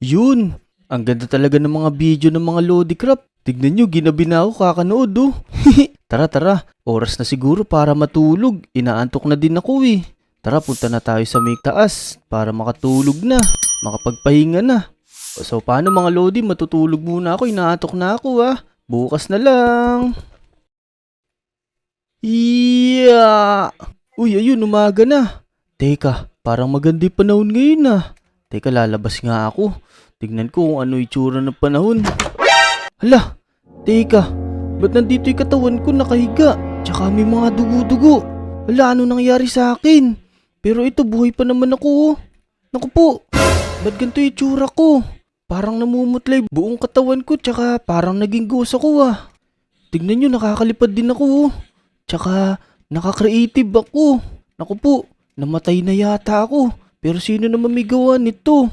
Yun! Ang ganda talaga ng mga video ng mga Lodicraft. Tignan nyo, ginabi na ako kakanood oh. Tara tara, oras na siguro para matulog. Inaantok na din ako eh. Tara, punta na tayo sa may taas para makatulog na. Makapagpahinga na. So paano mga Lodi, matutulog muna ako. Inaantok na ako ah. Bukas na lang. Yeah! Uy, ayun, umaga na. Teka, parang maganda yung panahon ngayon ah. Teka, lalabas nga ako. Tignan ko kung ano itsura ng panahon. Hala, teka, ba't nandito yung katawan ko nakahiga? Tsaka may mga dugo-dugo. Hala, ano nangyari sa akin? Pero ito, buhay pa naman ako oh. Naku po, ba't ganito yung itsura ko? Parang namumutlay buong katawan ko, tsaka parang naging ghost ako ah. Tignan nyo, nakakalipad din ako oh. Tsaka, nakakreative ako. Naku po, namatay na yata ako. Pero sino naman may gawa nito?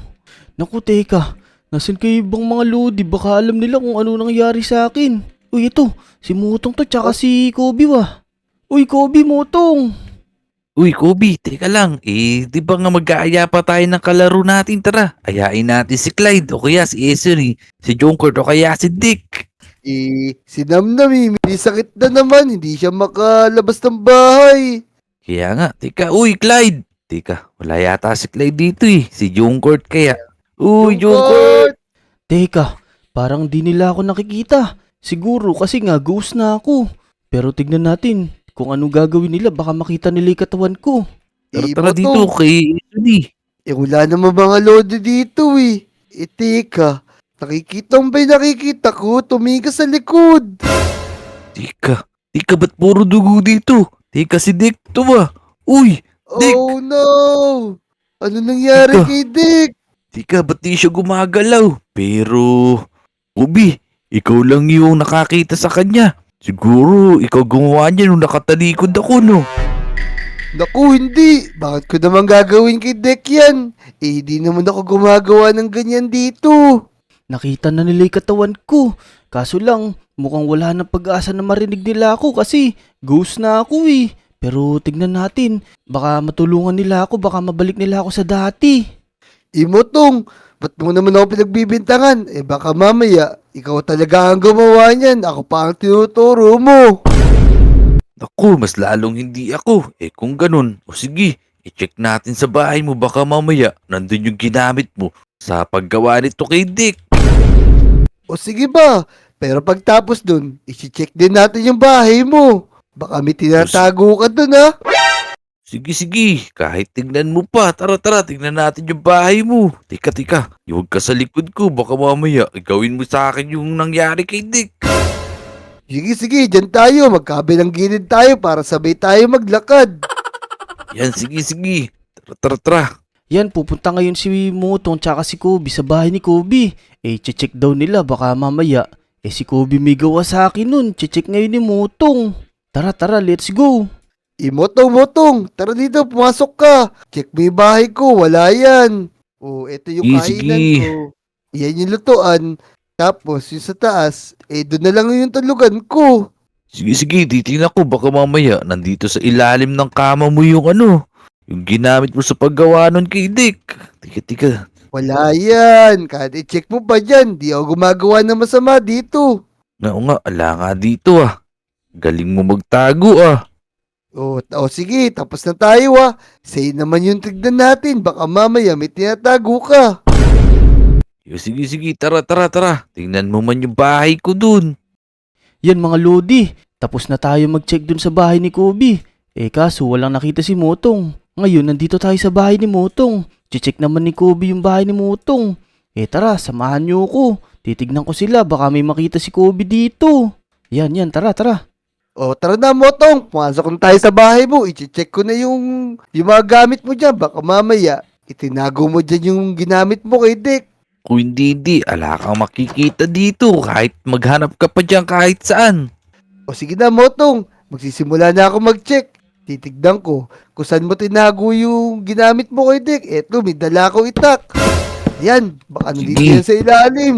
Naku, teka. Nasaan kayo ibang mga Lodi? Baka alam nila kung ano nangyari sa akin. Uy, ito. Si Mutong to, tsaka si Kobe wah. Uy, Kobe, Mutong. Uy, Kobe, teka lang. Di ba nga mag-aaya pa tayo ng kalaro natin? Tara, ayain natin si Clyde o kaya si Essery, si Junkert o kaya si Dick. Si Namnam may sakit na naman, hindi siya makalabas ng bahay. Kaya nga, teka, uy, Clyde. Teka, wala yata si Clyde dito eh. Si Junkert kaya. Uy, Junkert! Jungkook! Teka, parang di nila ako nakikita. Siguro kasi nga ghost na ako. Pero tignan natin kung ano gagawin nila. Baka makita nila yung katawan ko. Tara Iba dito to. kay Essery. Wala naman mga lodi dito eh. Teka. Nakikita ko, tumigas sa likod. Teka, ba't puro dugo dito? Teka, si Dick to ba? Uy, Dick! Oh no! Ano nangyari Teka, kay Dick? ba't di siya gumagalaw? Pero, Kobe, ikaw lang yung nakakita sa kanya. Siguro, ikaw gumawa niya nung nakatalikod ako, no? Naku, hindi. Bakit ko naman gagawin kay Dick yan? Di naman ako gumagawa ng ganyan dito. Nakita na nila yung katawan ko. Kaso lang, mukhang wala na pag-asa na marinig nila ako kasi ghost na ako eh. Pero tignan natin, baka matulungan nila ako, baka mabalik nila ako sa dati. Imotong, ba't mo naman ako pinagbibintangan? Baka mamaya, ikaw talaga ang gumawa niyan. Ako pa ang tinuturo mo. Naku, mas lalong hindi ako. Kung ganun, o sige, i-check natin sa bahay mo. Baka mamaya, nandun yung ginamit mo sa paggawa nito kay Dick. O sige ba? Pero pagtapos dun, isi-check din natin yung bahay mo. Baka may tinatago ka dun ha? Sige, kahit tingnan mo pa. Tara, tingnan natin yung bahay mo. Tika, huwag ka sa likod ko. Baka mamaya, gawin mo sa akin yung nangyari kay Dick. Sige, dyan tayo. Magkabilang gilid tayo para sabay tayo maglakad. Yan, sige. Tara. Yan, pupunta ngayon si Mutong tsaka si Kobe sa bahay ni Kobe. Check daw nila, baka mamaya. Si Kobe may gawa sa akin nun. Check ngayon ni Mutong. Tara, let's go. Motong, tara dito, pumasok ka. Check mo yung bahay ko, wala yan. Ito yung kainan Sige. ko. Yan yung lutuan. Tapos, yung sa taas, doon na lang yung tulugan ko. Sige, titingnan ko. Baka mamaya, nandito sa ilalim ng kama mo yung yung ginamit mo sa paggawa nun kay Dick. Tika. Wala yan. Kahit i-check mo pa dyan, di ako gumagawa ng masama dito. Oo nga, ala nga dito ah. Galing mo magtago ah. Sige, tapos na tayo ah. Say naman yung tignan natin, baka mamaya may tinatago ka. Sige, tara. Tingnan mo man yung bahay ko dun. Yan mga Lodi, tapos na tayo mag-check dun sa bahay ni Kobe. Kaso walang nakita si Mutong. Ngayon nandito tayo sa bahay ni Mutong. Check naman ni Kobe yung bahay ni Mutong. Tara, samahan niyo ko. Titignan ko sila, baka may makita si Kobe dito. Yan, tara. Tara na, Motong. Pumasok na tayo sa bahay mo. I-check ko na yung mga gamit mo dyan. Baka mamaya, itinago mo dyan yung ginamit mo kay Dick. Kung hindi, ala kang makikita dito kahit maghanap ka pa dyan kahit saan. Sige na, Motong. Magsisimula na ako mag-check. Titignan ko kung saan mo tinago yung ginamit mo kay Dick. Eto, may dala akong itak. Yan, baka nandito Sige. yan sa ilalim.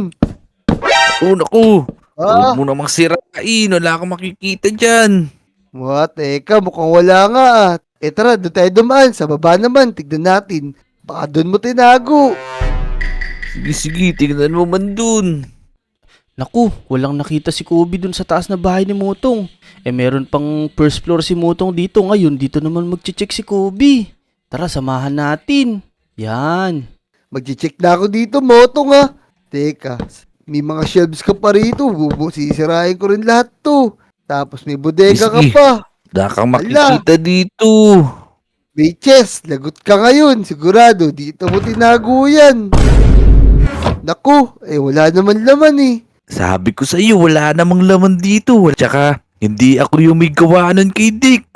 Naku. Ah, Huwag mo namang sirain. Wala kang makikita dyan. teka, mukhang wala nga ah. Tara, doon tayo dumaan. Sa baba naman, tignan natin. Baka doon mo tinago. Sige, sige, tingnan mo man dun. Naku, walang nakita si Kobe dun sa taas na bahay ni Motong. Meron pang first floor si Motong dito. Ngayon, dito naman magche-check si Kobe. Tara, samahan natin. Yan. Magche-check na ako dito, Motong ha. Teka, may mga shelves ka pa rito. Sisirain ko rin lahat to. Tapos may bodega ka Sige. pa. Wala kang makikita dito. May chest, lagot ka ngayon. Sigurado, dito mo tinago yan. Naku, wala naman laman eh. Sabi ko sa iyo, wala namang laman dito. Tsaka, hindi ako yung may gawa nun kay Dick.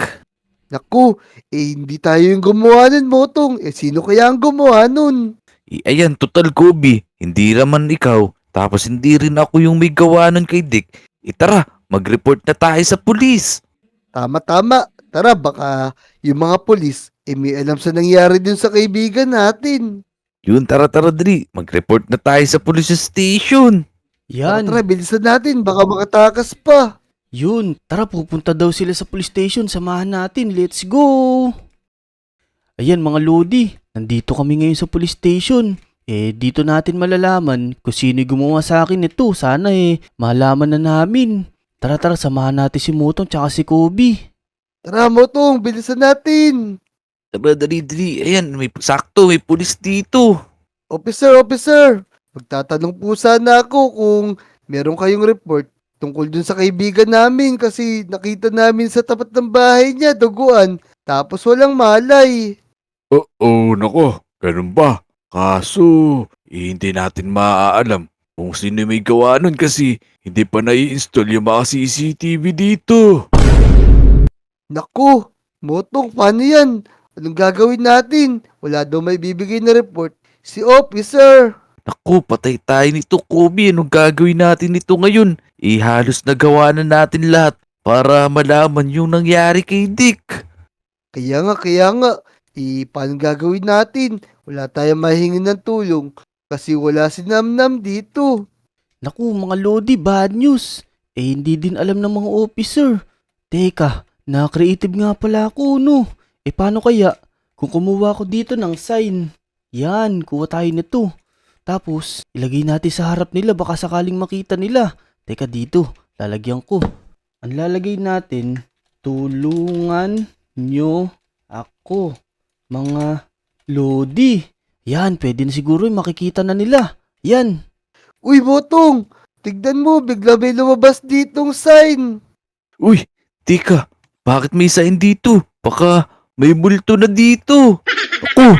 Naku, hindi tayo yung gumawa nun, Motong. Sino kaya ang gumawa nun? Ayan, total Kobe. Hindi naman ikaw. Tapos hindi rin ako yung may gawa nun kay Dick. Tara, mag-report na tayo sa pulis. Tama-tama. Tara, baka yung mga polis, may alam sa nangyari dun sa kaibigan natin. Yun, tara dali. Mag-report na tayo sa police station. Yan. Tara, bilisan natin. Baka makatakas pa. Yun. Tara, pupunta daw sila sa police station. Samahan natin. Let's go. Ayan mga Lodi. Nandito kami ngayon sa police station. Dito natin malalaman kung sino gumawa sa akin ito. Sana malaman na namin. Tara, samahan natin si Motong tsaka si Kobe. Tara, Motong, bilisan natin. Tara, dali. Ayan, may pulis dito. Officer. Magtatanong po sana ako kung meron kayong report tungkol dun sa kaibigan namin kasi nakita namin sa tapat ng bahay niya, duguan, tapos walang malay. Oo, nako. Ganun ba? Kaso, hindi natin maaalam kung sino may gawa nun kasi hindi pa nai-install yung mga CCTV dito. Naku, Motong, paano yan? Anong gagawin natin? Wala daw may bibigay na report. Si officer. Naku, patay tayo nito, Kobe. Anong gagawin natin nito ngayon? Halos nagawa na natin lahat para malaman yung nangyari kay Dick. Kaya nga. Paano gagawin natin? Wala tayong mahingin ng tulong kasi wala si Namnam dito. Naku mga Lodi, bad news. Hindi din alam ng mga officer. Teka, na-creative nga pala ako, no? Paano kaya kung kumuha ko dito ng sign? Yan, kuha tayo nito. Tapos, ilagay natin sa harap nila baka sakaling makita nila. Teka dito, lalagyan ko. Ang lalagay natin, tulungan nyo ako, mga Lodi. Yan, pwede na siguro makikita na nila. Yan. Uy, Motong! Tignan mo, bigla may lumabas ditong sign. Uy, tika, bakit may sign dito? Baka may multo na dito. Ako,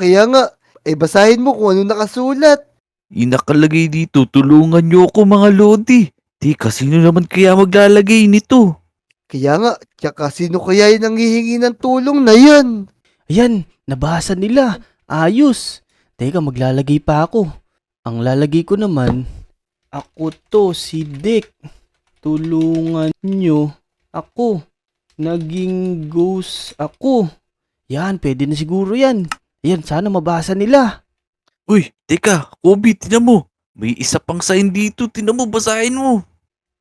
Kaya nga. Basahin mo kung ano nakasulat. nakalagay dito, tulungan nyo ako mga Lodi. Tika, sino naman kaya maglalagay nito? Kaya nga, tsaka sino kaya yung nanghihingi ng tulong na yan? Ayan, nabasa nila. Ayos. Teka, maglalagay pa ako. Ang lalagay ko naman, ako to si Dick. Tulungan nyo ako. Naging ghost ako. Yan, pwede na siguro yan. Ayan, sana mabasa nila. Uy, teka, Kobe, tinan mo. May isa pang sign dito, tinan mo, basahin mo.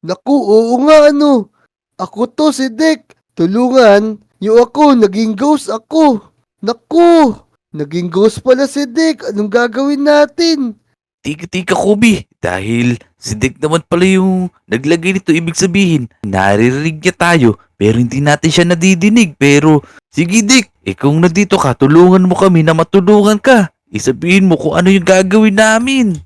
Naku, oo nga ano. Ako to si Dick. Tulungan niyo ako, naging ghost ako. Naku, naging ghost pala si Dick. Anong gagawin natin? Tika, Kobe. Dahil si Dick naman pala yung naglagay nito, ibig sabihin, naririnig niya tayo, pero hindi natin siya nadidinig. Pero, sige Dick, kung nandito ka, tulungan mo kami na matulungan ka. Isabihin mo kung ano yung gagawin namin.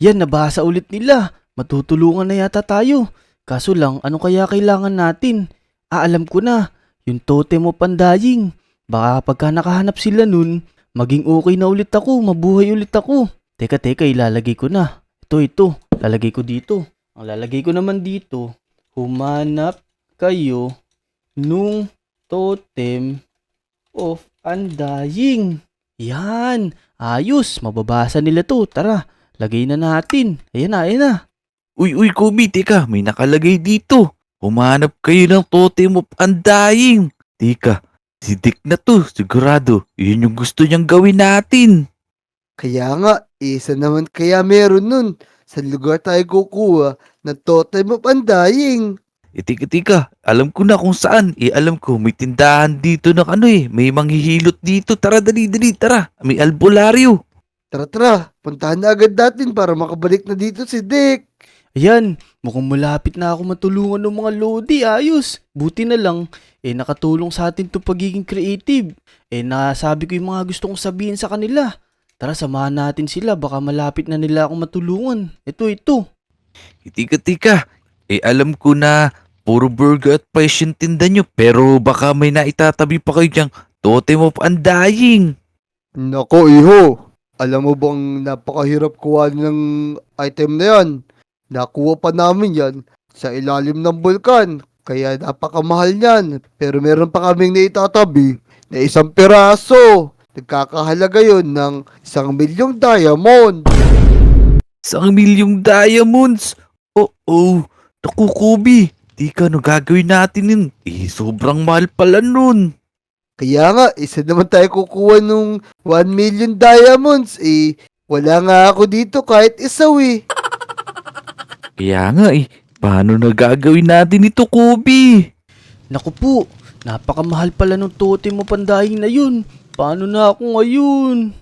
Yan, nabasa ulit nila. Matutulungan na yata tayo. Kaso lang, ano kaya kailangan natin? Alam ko na, yung totem of undying. Baka pagka nakahanap sila nun, maging okay na ulit ako, mabuhay ulit ako. Teka, ilalagay ko na. Ito, lalagay ko dito. Ang lalagay ko naman dito, humanap kayo nung totem of undying. Yan, ayos, mababasa nila to. Tara, lagay na natin. Ayan na. Uy, Kobe, teka, may nakalagay dito. Humanap kayo ng totem of undying. Teka, si Dick na to, sigurado. Yun yung gusto niyang gawin natin. Kaya nga, isa naman kaya meron nun. Sa lugar tayo kukuha ng totem of undying. Tika, alam ko na kung saan. Alam ko, may tindahan dito ng may manghihilot dito. Tara, dali, tara. May albularyo. Tara, puntahan na agad natin para makabalik na dito si Dick. Ayan, mukhang malapit na ako matulungan ng mga Lodi. Ayos. Buti na lang, nakatulong sa atin to pagiging creative. Nasabi ko yung mga gusto kong sabihin sa kanila. Tara, samahan natin sila. Baka malapit na nila ako matulungan. Ito. Tika. Alam ko na puro burger at fries yung tinda nyo. Pero baka may naitatabi pa kayo dyang totem of undying. Nako, iho. Alam mo bang napakahirap kuha ng item na yan? Nakuha pa namin yan sa ilalim ng bulkan. Kaya napakamahal niyan. Pero meron pa kaming naitatabi na 1 piraso. Nagkakahalaga yun ng 1 milyong diamond. 1 milyong diamonds? Oo. Naku, Kobe. Tika, ano gagawin natin yun? Sobrang mahal pala nun. Kaya nga, isa naman tayo kukuha nung 1 million diamonds. Wala nga ako dito kahit isa Kaya nga paano na gagawin natin ito, Kobe? Naku po, napakamahal pala ng totem mo pandaing na yun. Paano na ako ngayon?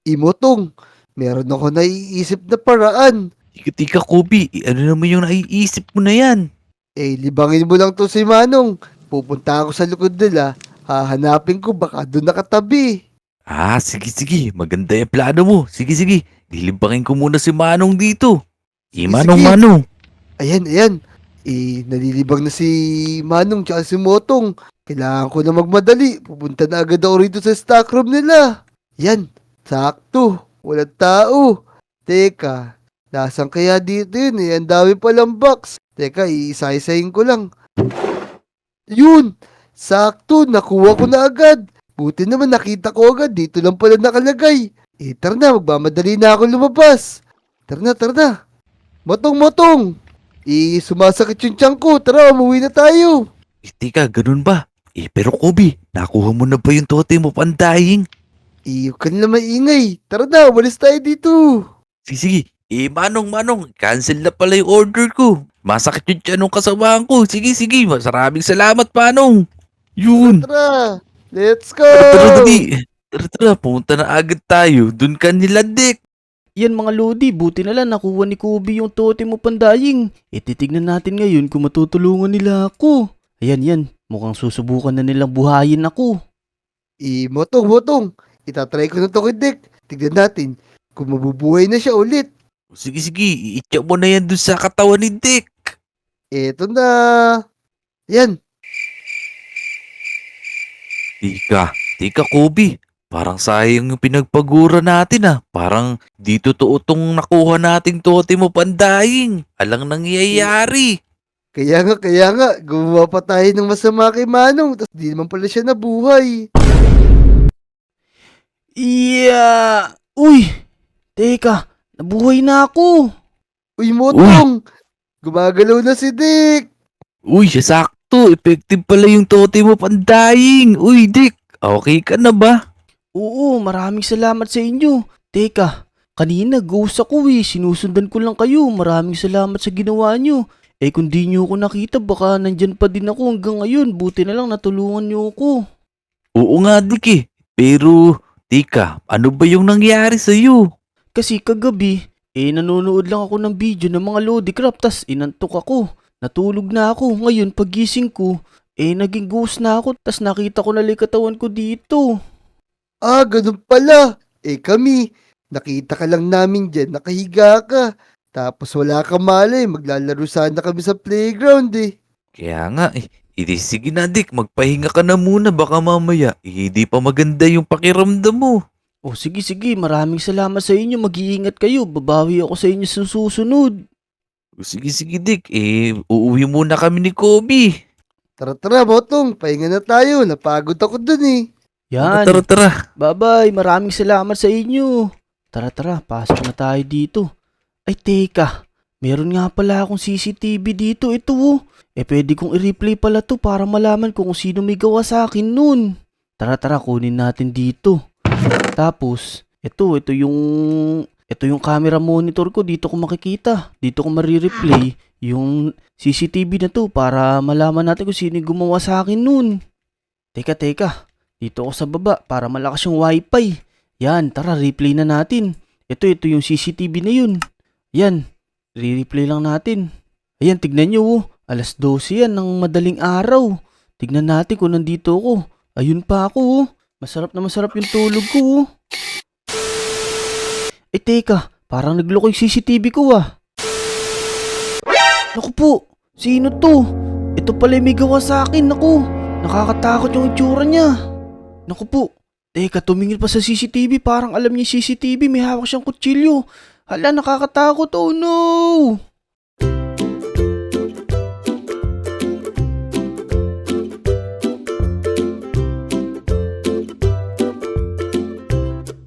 Imotong, meron ako naiisip na paraan. Tika, Kobe. Ano naman yung naiisip mo na yan? Libangin mo lang to si Manong. Pupunta ako sa likod nila. Hahanapin ko baka doon nakatabi. Sige. Maganda yung plano mo. Sige. Lilibangin ko muna si Manong dito. Sige. Manong. Ayan. Nalilibang na si Manong tsaka si Motong. Kailangan ko na magmadali. Pupunta na agad ako rito sa stock room nila. Yan, sakto. Walang tao. Teka, nasan kaya dito yun Ang dami palang box. Teka, iisa-isahin ko lang. Yun! Sakto, nakuha ko na agad. Buti naman nakita ko agad. Dito lang pala nakalagay. Tara na, magmamadali na ako lumabas. Tara na. Motong! Sumasakit yung tiyan ko. Tara, umuwi na tayo. Tika, ganun ba? Pero Kobe, nakuha mo na ba yung totem of undying? Huwag ka nila maingay. Tara na, umalis tayo dito. Sige. Manong, cancel na pala yung order ko. Masakit yung tiyan ng kasamahan ko. Sige. Maraming salamat, Manong. Yun. Tara, let's go. Tara, dali. Tara, pumunta na agad tayo. Dun ka nila, Dick. Yan mga Lodi, buti na lang nakuha ni Kobe yung totem mo pandaying. Titignan natin ngayon kung matutulungan nila ako. Ayan, mukhang susubukan na nilang buhayin ako. Motong. Itatry ko na to kay Dick. Tignan natin kung mabubuhay na siya ulit. Sige. Iitya mo na yan dun sa katawan ni Dick. Eto na. Yan. Tika, Kobe. Parang sayang yung pinagpagura natin Parang di totoo tong nakuha nating totem mo pandaing. Alang nangyayari. Kaya nga. Gumawa pa tayo ng masama kay Manong. Tapos di naman pala siya nabuhay. Uy! Teka, nabuhay na ako. Uy, Motong. Gumagalaw na si Dick. Uy, sakto. Effective pala yung totem mo pandaing. Uy, Dick. Okay ka na ba? Oo, maraming salamat sa inyo. Teka, kanina ghost ako sinusundan ko lang kayo. Maraming salamat sa ginawa nyo. Kung di nyo ako nakita, baka nandyan pa din ako hanggang ngayon. Buti na lang natulungan nyo ako. Oo nga, Dick Pero, Tika, ano ba yung nangyari sa'yo? Kasi kagabi, nanonood lang ako ng video ng mga Lodicraft, tas inantok ako. Natulog na ako. Ngayon, pagising ko, naging ghost na ako, tas nakita ko na katawan ko dito. Ganun pala. Kami, nakita ka lang namin dyan, nakahiga ka. Tapos wala ka malay, maglalaro sana kami sa playground Kaya nga sige na, Dick, magpahinga ka na muna, baka mamaya hindi pa maganda yung pakiramdam mo. Sige, maraming salamat sa inyo. Mag-iingat kayo. Babawi ako sa inyo sa susunod. Sige, Dick, uuwi muna kami ni Kobe. Tara, Motong, pahinga na tayo. Napagod ako dun Yan. Tara. Bye-bye. Maraming salamat sa inyo. Tara, pasok na tayo dito. Ay, teka. Meron nga pala akong CCTV dito. Ito pwede kong i-replay pala to para malaman ko kung sino may gawa sa akin nun. Tara, kunin natin dito. Tapos, ito yung camera monitor ko. Dito ko makikita. Dito ko marireplay yung CCTV na to para malaman natin kung sino yung gumawa sa akin nun. Teka. Dito ako sa baba para malakas yung wifi. Yan, tara, replay na natin. Ito yung CCTV na yun. Yan, re-replay lang natin. Ayan, tignan nyo, oh. 12:00 yan ng madaling araw. Tignan natin kung nandito ako. Ayun pa ako, oh. Masarap na masarap yung tulog ko, oh. Eh, teka, parang nagloko yung CCTV ko, ah. Naku po, sino to? Ito pala yung may gawa sa akin, naku. Nakakatakot yung itsura niya. Naku po, teka, tumingin pa sa CCTV, parang alam niya yung CCTV, may hawak siyang kutsilyo. Hala, nakakatakot, oh no!